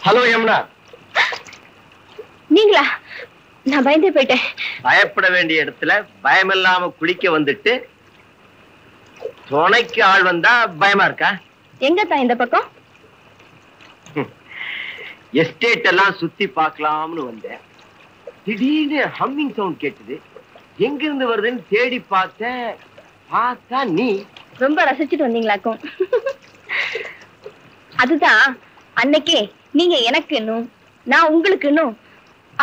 Hello Yamuna. நீங்களா? நான் பயந்தே போயிட்டேன். பயப்பட வேண்டிய இடத்துல பயமில்லாம குளிக்க வந்துட்டு துணைக்கு ஆள் வந்தா பயமா இருக்கா? எங்கத்தா இந்த பக்கம்? எஸ்டேட் எல்லாம் சுத்தி பார்க்கலாம்னு வந்தேன். திடீர்னு ஹம்மிங் சவுண்ட் கேட்டது. எங்க இருந்து வருதுன்னு தேடி பார்த்தேன். பார்த்தா நீ. ரொம்ப ரசிச்சுட்டு வந்தீங்களாக்கும். அதுதான் அன்னைக்கே நீங்க எனக்கு இன்னும் நான் உங்களுக்கு இன்னும்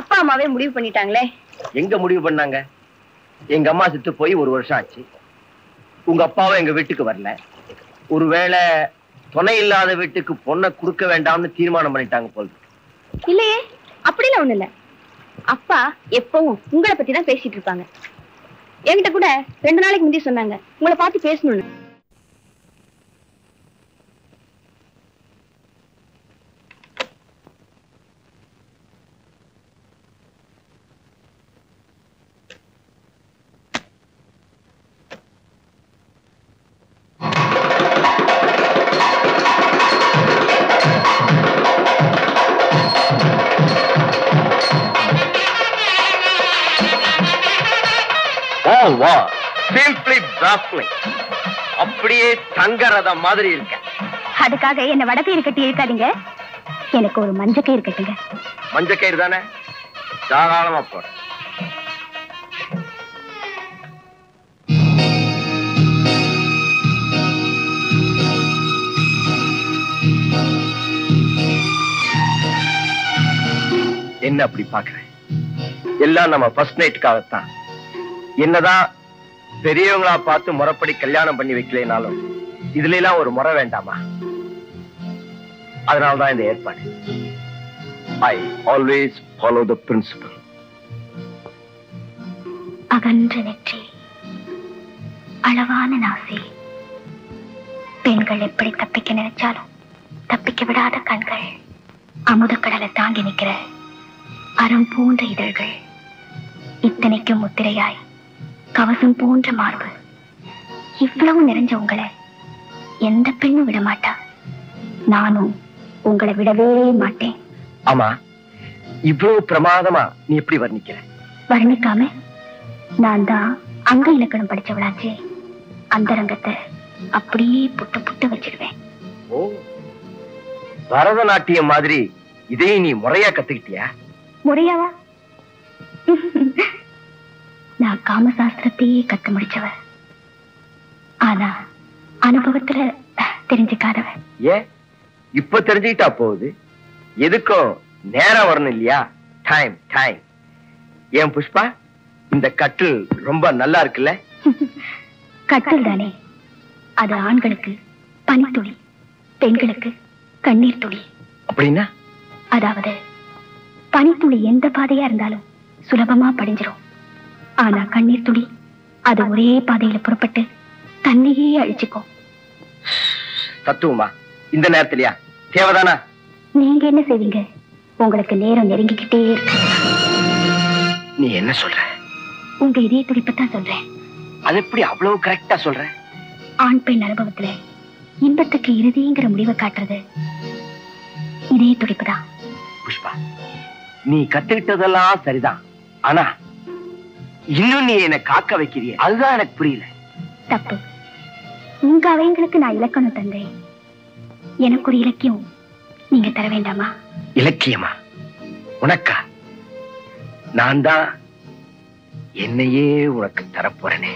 அப்பா அம்மாவே முடிவு பண்ணிட்டாங்களே. எங்க முடிவு பண்ணாங்க? எங்க அம்மா செத்து போய் 1 வருஷம் ஆச்சு. உங்க அப்பாவும் எங்க வீட்டுக்கு வரல. ஒருவேளை துணை இல்லாத வீட்டுக்கு பொண்ணை கொடுக்க வேண்டாம்னு தீர்மானம் பண்ணிட்டாங்க போல. இல்லையே, அப்படிலாம் ஒண்ணு இல்ல. அப்பா எப்பவும் உங்களை பத்தி தான் பேசிட்டு இருப்பாங்க. என்கிட்ட கூட 2 நாளைக்கு முந்தைய சொன்னாங்க உங்களை பார்த்து பேசணும்னு. அப்படியே தங்கறத மாதிரி இருக்க. அதுக்காக என்ன வடக்கயிறு கட்டி இருக்காதீங்க. எனக்கு ஒரு மஞ்சக்கயிறு கட்டுங்க. மஞ்சக்கயிறு தானே, தாராளமா போற. என்ன அப்படி பாக்குறேன்? எல்லாம் நம்ம ஃபர்ஸ்ட் நைட்டுக்காகத்தான். என்னதான் பெரியவங்களா பார்த்து முறைப்படி கல்யாணம் பண்ணி வைக்கலைனாலும் இதுல எல்லாம் ஒரு முறை வேண்டாமா? அதனால்தான் இந்த ஏற்பாடு. I always follow the principle. அகன்ற நெற்றி, அளவான நாசி, பெண்கள் எப்படி தப்பிக்க நினைச்சாலும் தப்பிக்க விடாத கண்கள், அமுதக்கடலை தாங்கி நிற்கிற அறம் போன்ற இதழ்கள், இத்தனைக்கும் முத்திரையாய் கவசம் போன்ற மார்பு, இவ்வளவு நிறைஞ்ச உங்களை எந்த பெண்ணும் விட மாட்டா. நானும் உங்களை விடவே மாட்டேன். ஆமா, இவ்வளவு பிரமாதமா நீ எப்படி வர்ணிக்கிற? வர்ணிக்காம நான் தான் அங்க இலக்கணம் படிச்சவளாச்சு. அந்த ரங்கத்தை அப்படியே புட்டு புட்டு வச்சிருவேன். ஓ, பரதநாட்டியம் மாதிரி இதையும் நீ முறையா கத்துக்கிட்டியா? முறையாவா? நான் காமசாஸ்திரத்தையே கத்து முடிச்சவ. ஆனா அனுபவத்துல தெரிஞ்சுக்காதவ. ஏன் இப்ப தெரிஞ்சுக்கிட்டா போகுது? எதுக்கும் நேரம் வரணும் இல்லையா? Time time. ஏன் புஷ்பா, இந்த கட்டில் ரொம்ப நல்லா இருக்குல்ல? கட்டில் தானே, அது ஆண்களுக்கு பனித்துளி, பெண்களுக்கு கண்ணீர் துளி. அப்படின்னா? அதாவது பனித்துளி எந்த பாதையா இருந்தாலும் சுலபமா படிஞ்சிரும். ஆனா கண்ணீர் துளி அது ஒரே பாதையில புறப்பட்டு தன்னையே அழிச்சுக்கும். தத்துவமா இந்த நேரத்திலயா? தேவைதானா? நீங்க என்ன செய்வீங்க? உங்களுக்கு நேரம் நெருங்கிக்கிட்டே இருக்கு. நீ என்ன சொல்ற? உங்க இதே துடிப்பத்தான் சொல்றேன். அது எப்படி அவ்வளவு கரெக்டா சொல்ற? ஆண் பெண் அனுபவத்துல இன்பத்துக்கு இறுதிங்கிற முடிவை காட்டுறது இதே துடிப்புதான். புஷ்பா, நீ கத்துக்கிட்டதெல்லாம் சரிதான். ஆனா இன்னும் நீ என்னை காக்க வைக்கிறிய, அதுதான் எனக்கு புரியல. தப்பு. உங்க அவைங்களுக்கு நான் இலக்கணம் தந்தேன். எனக்கு ஒரு இலக்கியம் நீங்க தர வேண்டாமா? இலக்கியமா? உனக்கா? நான் தான் என்னையே உனக்கு தரப்போறேனே.